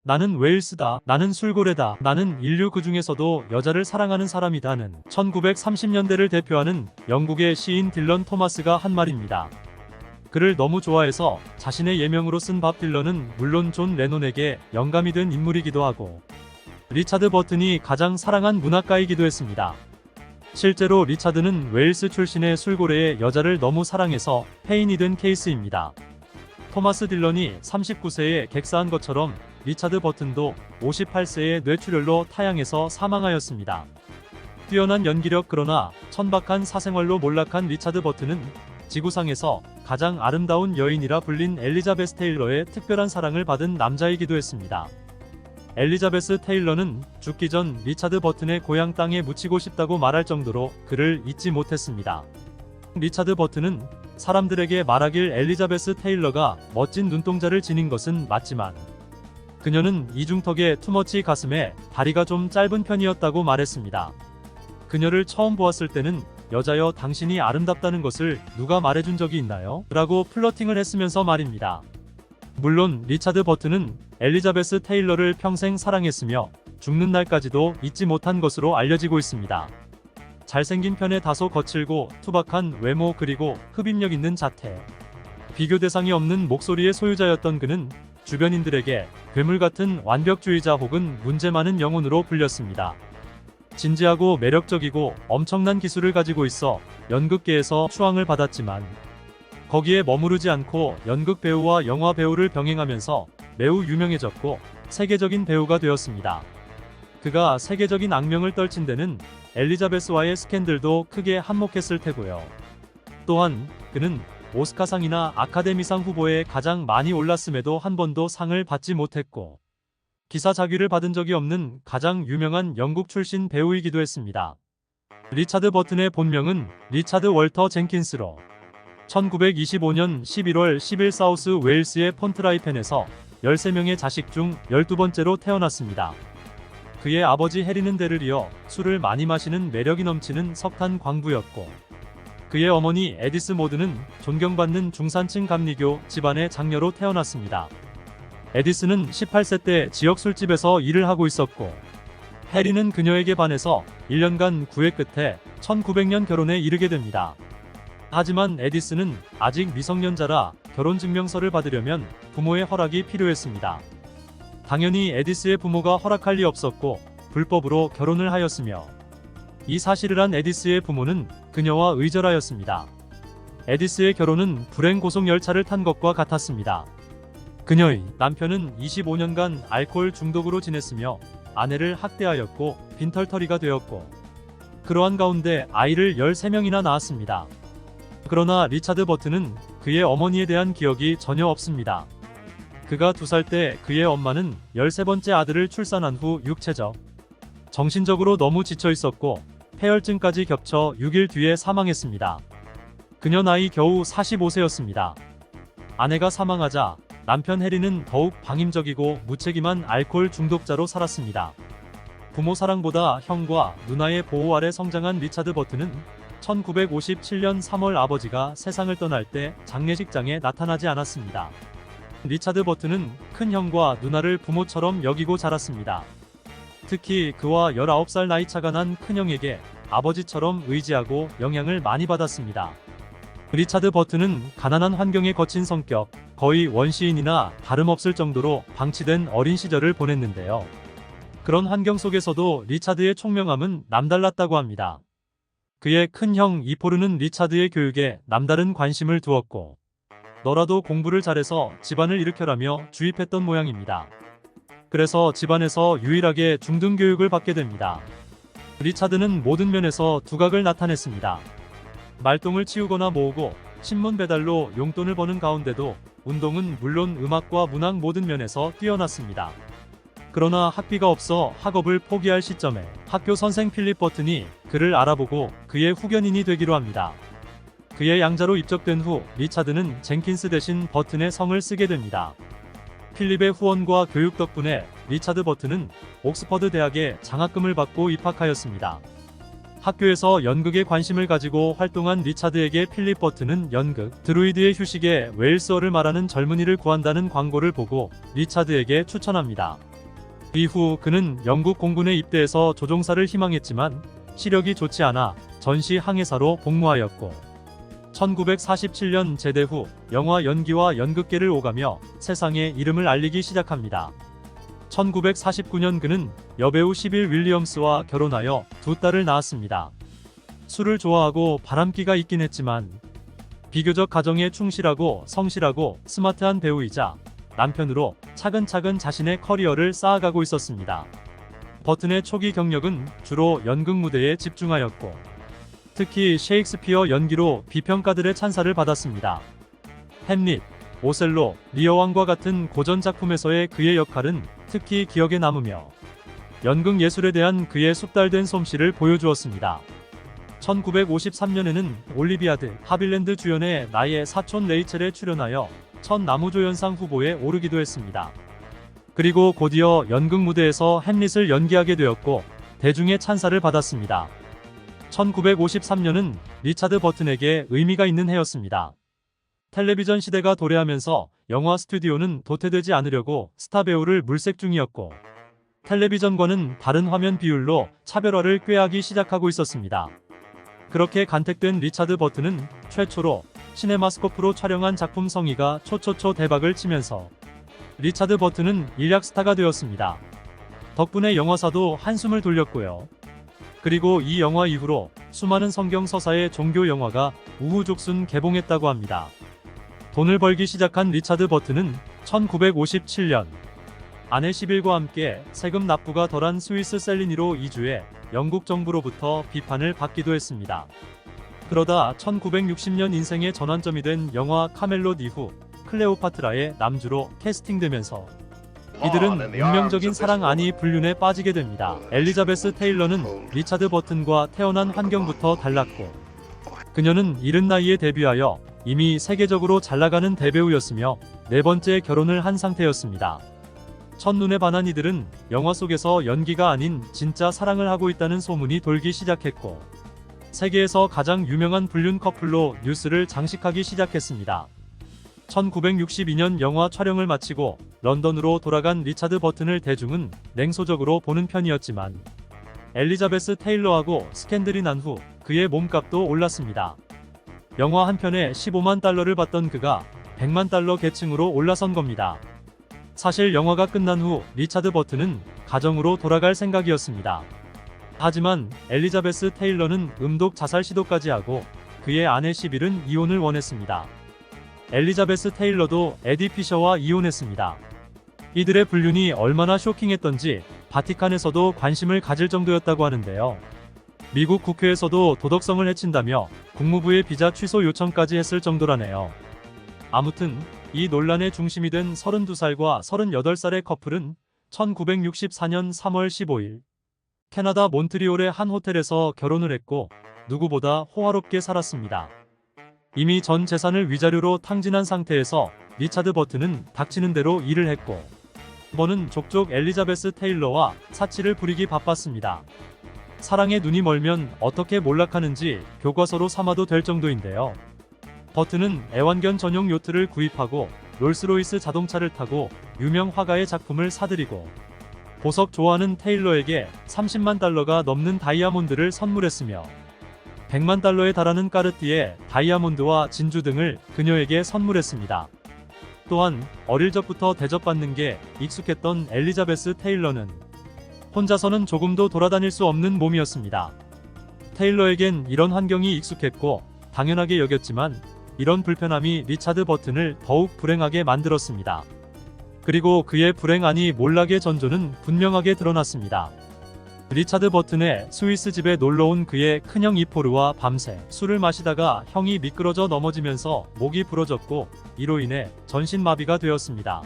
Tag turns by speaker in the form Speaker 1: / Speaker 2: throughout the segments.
Speaker 1: 나는 웨일스다. 나는 술고래다. 나는 인류 그 중에서도 여자를 사랑하는 사람이다는 1930년대를 대표하는 영국의 시인 딜런 토마스가 한 말입니다. 그를 너무 좋아해서 자신의 예명으로 쓴 밥 딜런은 물론 존 레논에게 영감이 된 인물이기도 하고 리차드 버튼이 가장 사랑한 문학가이기도 했습니다. 실제로 리차드는 웨일스 출신의 술고래의 여자를 너무 사랑해서 폐인이 된 케이스입니다. 토마스 딜런이 39세에 객사한 것처럼 리차드 버튼도 58세에 뇌출혈로 타양해서 사망하였습니다. 뛰어난 연기력 그러나 천박한 사생활로 몰락한 리차드 버튼은 지구상에서 가장 아름다운 여인이라 불린 엘리자베스 테일러의 특별한 사랑을 받은 남자이기도 했습니다. 엘리자베스 테일러는 죽기 전 리차드 버튼의 고향 땅에 묻히고 싶다고 말할 정도로 그를 잊지 못했습니다. 리차드 버튼은 사람들에게 말하길 엘리자베스 테일러가 멋진 눈동자를 지닌 것은 맞지만 그녀는 이중턱에 투머치 가슴에 다리가 좀 짧은 편이었다고 말했습니다. 그녀를 처음 보았을 때는 여자여 당신이 아름답다는 것을 누가 말해준 적이 있나요? 라고 플러팅을 했으면서 말입니다. 물론 리차드 버튼은 엘리자베스 테일러를 평생 사랑했으며 죽는 날까지도 잊지 못한 것으로 알려지고 있습니다. 잘생긴 편에 다소 거칠고 투박한 외모 그리고 흡입력 있는 자태. 비교 대상이 없는 목소리의 소유자였던 그는 주변인들에게 괴물같은 완벽주의자 혹은 문제 많은 영혼으로 불렸습니다. 진지하고 매력적이고 엄청난 기술을 가지고 있어 연극계에서 추앙을 받았지만 거기에 머무르지 않고 연극 배우와 영화 배우를 병행하면서 매우 유명해졌고 세계적인 배우가 되었습니다. 그가 세계적인 악명을 떨친 데는 엘리자베스와의 스캔들도 크게 한몫했을 테고요. 또한 그는 오스카상이나 아카데미상 후보에 가장 많이 올랐음에도 한 번도 상을 받지 못했고 기사자귀를 받은 적이 없는 가장 유명한 영국 출신 배우이기도 했습니다. 리차드 버튼의 본명은 리차드 월터 젠킨스로 1925년 11월 10일 사우스 웨일스의 폰트라이펜에서 13명의 자식 중 12번째로 태어났습니다. 그의 아버지 해리는 대를 이어 술을 많이 마시는 매력이 넘치는 석탄 광부였고 그의 어머니 에디스 모드는 존경받는 중산층 감리교 집안의 장녀로 태어났습니다. 에디스는 18세 때 지역 술집에서 일을 하고 있었고 해리는 그녀에게 반해서 1년간 구애 끝에 1900년 결혼에 이르게 됩니다. 하지만 에디스는 아직 미성년자라 결혼증명서를 받으려면 부모의 허락이 필요했습니다. 당연히 에디스의 부모가 허락할 리 없었고 불법으로 결혼을 하였으며 이 사실을 한 에디스의 부모는 그녀와 의절하였습니다. 에디스의 결혼은 불행 고속 열차를 탄 것과 같았습니다. 그녀의 남편은 25년간 알코올 중독으로 지냈으며 아내를 학대하였고 빈털터리가 되었고 그러한 가운데 아이를 13명이나 낳았습니다. 그러나 리차드 버튼은 그의 어머니에 대한 기억이 전혀 없습니다. 그가 2살 때 그의 엄마는 13번째 아들을 출산한 후 육체적, 정신적으로 너무 지쳐 있었고 폐혈증까지 겹쳐 6일 뒤에 사망했습니다. 그녀 나이 겨우 45세였습니다. 아내가 사망하자 남편 해리는 더욱 방임적이고 무책임한 알코올 중독자로 살았습니다. 부모 사랑보다 형과 누나의 보호 아래 성장한 리차드 버튼은 1957년 3월 아버지가 세상을 떠날 때 장례식장에 나타나지 않았습니다. 리차드 버튼은 큰 형과 누나를 부모처럼 여기고 자랐습니다. 특히 그와 19살 나이차가 난 큰형에게 아버지처럼 의지하고 영향을 많이 받았습니다. 리차드 버튼은 가난한 환경에 거친 성격, 거의 원시인이나 다름없을 정도로 방치된 어린 시절을 보냈는데요. 그런 환경 속에서도 리차드의 총명함은 남달랐다고 합니다. 그의 큰형 이포르는 리차드의 교육에 남다른 관심을 두었고 너라도 공부를 잘해서 집안을 일으켜라며 주입했던 모양입니다. 그래서 집안에서 유일하게 중등 교육을 받게 됩니다. 리차드는 모든 면에서 두각을 나타냈습니다. 말똥을 치우거나 모으고 신문 배달로 용돈을 버는 가운데도 운동은 물론 음악과 문학 모든 면에서 뛰어났습니다. 그러나 학비가 없어 학업을 포기할 시점에 학교 선생 필립 버튼이 그를 알아보고 그의 후견인이 되기로 합니다. 그의 양자로 입적된 후 리차드는 젠킨스 대신 버튼의 성을 쓰게 됩니다. 필립의 후원과 교육 덕분에 리차드 버튼은 옥스퍼드 대학에 장학금을 받고 입학하였습니다. 학교에서 연극에 관심을 가지고 활동한 리차드에게 필립 버튼은 연극 드루이드의 휴식에 웨일스어를 말하는 젊은이를 구한다는 광고를 보고 리차드에게 추천합니다. 이후 그는 영국 공군에 입대해서 조종사를 희망했지만 시력이 좋지 않아 전시 항해사로 복무하였고 1947년 제대 후 영화 연기와 연극계를 오가며 세상에 이름을 알리기 시작합니다. 1949년 그는 여배우 시빌 윌리엄스와 결혼하여 두 딸을 낳았습니다. 술을 좋아하고 바람기가 있긴 했지만 비교적 가정에 충실하고 성실하고 스마트한 배우이자 남편으로 차근차근 자신의 커리어를 쌓아가고 있었습니다. 버튼의 초기 경력은 주로 연극 무대에 집중하였고 특히 셰익스피어 연기로 비평가들의 찬사를 받았습니다. 햄릿, 오셀로, 리어왕과 같은 고전 작품에서의 그의 역할은 특히 기억에 남으며 연극 예술에 대한 그의 숙달된 솜씨를 보여주었습니다. 1953년에는 올리비아드 하빌랜드 주연의 나의 사촌 레이첼에 출연하여 첫 나무조연상 후보에 오르기도 했습니다. 그리고 곧이어 연극 무대에서 햄릿을 연기하게 되었고 대중의 찬사를 받았습니다. 1953년은 리차드 버튼에게 의미가 있는 해였습니다. 텔레비전 시대가 도래하면서 영화 스튜디오는 도태되지 않으려고 스타 배우를 물색 중이었고 텔레비전과는 다른 화면 비율로 차별화를 꾀하기 시작하고 있었습니다. 그렇게 간택된 리차드 버튼은 최초로 시네마스코프로 촬영한 작품 성의가 초초초 대박을 치면서 리차드 버튼은 일약 스타가 되었습니다. 덕분에 영화사도 한숨을 돌렸고요. 그리고 이 영화 이후로 수많은 성경 서사의 종교 영화가 우후죽순 개봉했다고 합니다. 돈을 벌기 시작한 리차드 버튼은 1957년 아내 시빌과 함께 세금 납부가 덜한 스위스 셀리니로 이주해 영국 정부로부터 비판을 받기도 했습니다. 그러다 1960년 인생의 전환점이 된 영화 카멜롯 이후 클레오파트라의 남주로 캐스팅되면서 이들은 운명적인 사랑 아니 불륜에 빠지게 됩니다. 엘리자베스 테일러는 리차드 버튼과 태어난 환경부터 달랐고 그녀는 이른 나이에 데뷔하여 이미 세계적으로 잘나가는 대배우였으며 네 번째 결혼을 한 상태였습니다. 첫눈에 반한 이들은 영화 속에서 연기가 아닌 진짜 사랑을 하고 있다는 소문이 돌기 시작했고 세계에서 가장 유명한 불륜 커플로 뉴스를 장식하기 시작했습니다. 1962년 영화 촬영을 마치고 런던으로 돌아간 리차드 버튼을 대중은 냉소적으로 보는 편이었지만 엘리자베스 테일러하고 스캔들이 난 후 그의 몸값도 올랐습니다. 영화 한 편에 15만 달러를 받던 그가 100만 달러 계층으로 올라선 겁니다. 사실 영화가 끝난 후 리차드 버튼은 가정으로 돌아갈 생각이었습니다. 하지만 엘리자베스 테일러는 음독 자살 시도까지 하고 그의 아내 시빌은 이혼을 원했습니다. 엘리자베스 테일러도 에디 피셔와 이혼했습니다. 이들의 불륜이 얼마나 쇼킹했던지 바티칸에서도 관심을 가질 정도였다고 하는데요. 미국 국회에서도 도덕성을 해친다며 국무부의 비자 취소 요청까지 했을 정도라네요. 아무튼 이 논란의 중심이 된 32살과 38살의 커플은 1964년 3월 15일 캐나다 몬트리올의 한 호텔에서 결혼을 했고 누구보다 호화롭게 살았습니다. 이미 전 재산을 위자료로 탕진한 상태에서 리차드 버튼은 닥치는 대로 일을 했고 버는 족족 엘리자베스 테일러와 사치를 부리기 바빴습니다. 사랑에 눈이 멀면 어떻게 몰락하는지 교과서로 삼아도 될 정도인데요. 버튼은 애완견 전용 요트를 구입하고 롤스로이스 자동차를 타고 유명 화가의 작품을 사들이고 보석 좋아하는 테일러에게 30만 달러가 넘는 다이아몬드를 선물했으며 100만 달러에 달하는 까르띠에 다이아몬드와 진주 등을 그녀에게 선물했습니다. 또한 어릴 적부터 대접받는 게 익숙했던 엘리자베스 테일러는 혼자서는 조금도 돌아다닐 수 없는 몸이었습니다. 테일러에겐 이런 환경이 익숙했고 당연하게 여겼지만 이런 불편함이 리차드 버튼을 더욱 불행하게 만들었습니다. 그리고 그의 불행하니 몰락의 전조는 분명하게 드러났습니다. 리차드 버튼의 스위스 집에 놀러온 그의 큰형 이포르와 밤새 술을 마시다가 형이 미끄러져 넘어지면서 목이 부러졌고 이로 인해 전신마비가 되었습니다.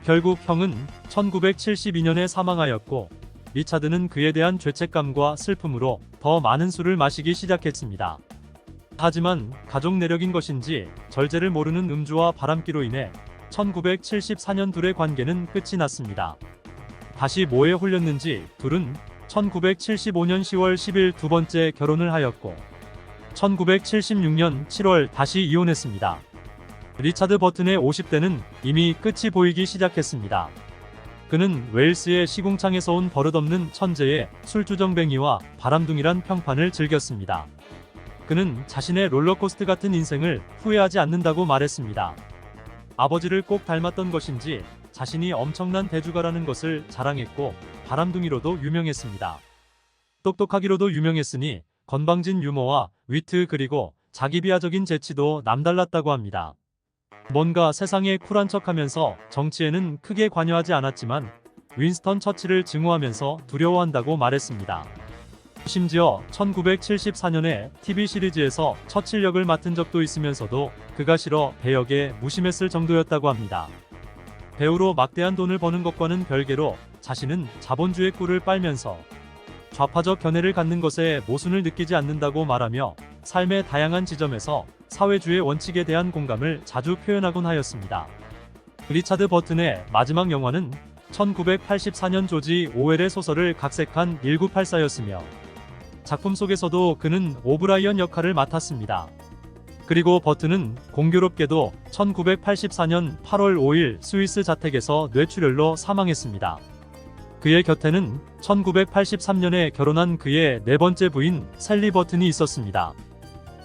Speaker 1: 결국 형은 1972년에 사망하였고 리차드는 그에 대한 죄책감과 슬픔으로 더 많은 술을 마시기 시작했습니다. 하지만 가족 내력인 것인지 절제를 모르는 음주와 바람기로 인해 1974년 둘의 관계는 끝이 났습니다. 다시 뭐에 홀렸는지 둘은 1975년 10월 10일 두 번째 결혼을 하였고 1976년 7월 다시 이혼했습니다. 리차드 버튼의 50대는 이미 끝이 보이기 시작했습니다. 그는 웨일스의 시궁창에서 온 버릇없는 천재의 술주정뱅이와 바람둥이란 평판을 즐겼습니다. 그는 자신의 롤러코스터 같은 인생을 후회하지 않는다고 말했습니다. 아버지를 꼭 닮았던 것인지 자신이 엄청난 대주가라는 것을 자랑했고 바람둥이로도 유명했습니다. 똑똑하기로도 유명했으니 건방진 유머와 위트 그리고 자기 비하적인 재치도 남달랐다고 합니다. 뭔가 세상에 쿨한 척하면서 정치에는 크게 관여하지 않았지만 윈스턴 처칠을 증오하면서 두려워한다고 말했습니다. 심지어 1974년에 TV 시리즈에서 처칠 역을 맡은 적도 있으면서도 그가 싫어 배역에 무심했을 정도였다고 합니다. 배우로 막대한 돈을 버는 것과는 별개로 자신은 자본주의 꿀을 빨면서 좌파적 견해를 갖는 것에 모순을 느끼지 않는다고 말하며 삶의 다양한 지점에서 사회주의 원칙에 대한 공감을 자주 표현하곤 하였습니다. 리차드 버튼의 마지막 영화는 1984년 조지 오웰의 소설을 각색한 1984였으며 작품 속에서도 그는 오브라이언 역할을 맡았습니다. 그리고 버튼은 공교롭게도 1984년 8월 5일 스위스 자택에서 뇌출혈로 사망했습니다. 그의 곁에는 1983년에 결혼한 그의 네 번째 부인 셀리 버튼이 있었습니다.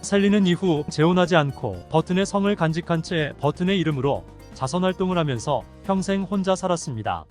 Speaker 1: 셀리는 이후 재혼하지 않고 버튼의 성을 간직한 채 버튼의 이름으로 자선활동을 하면서 평생 혼자 살았습니다.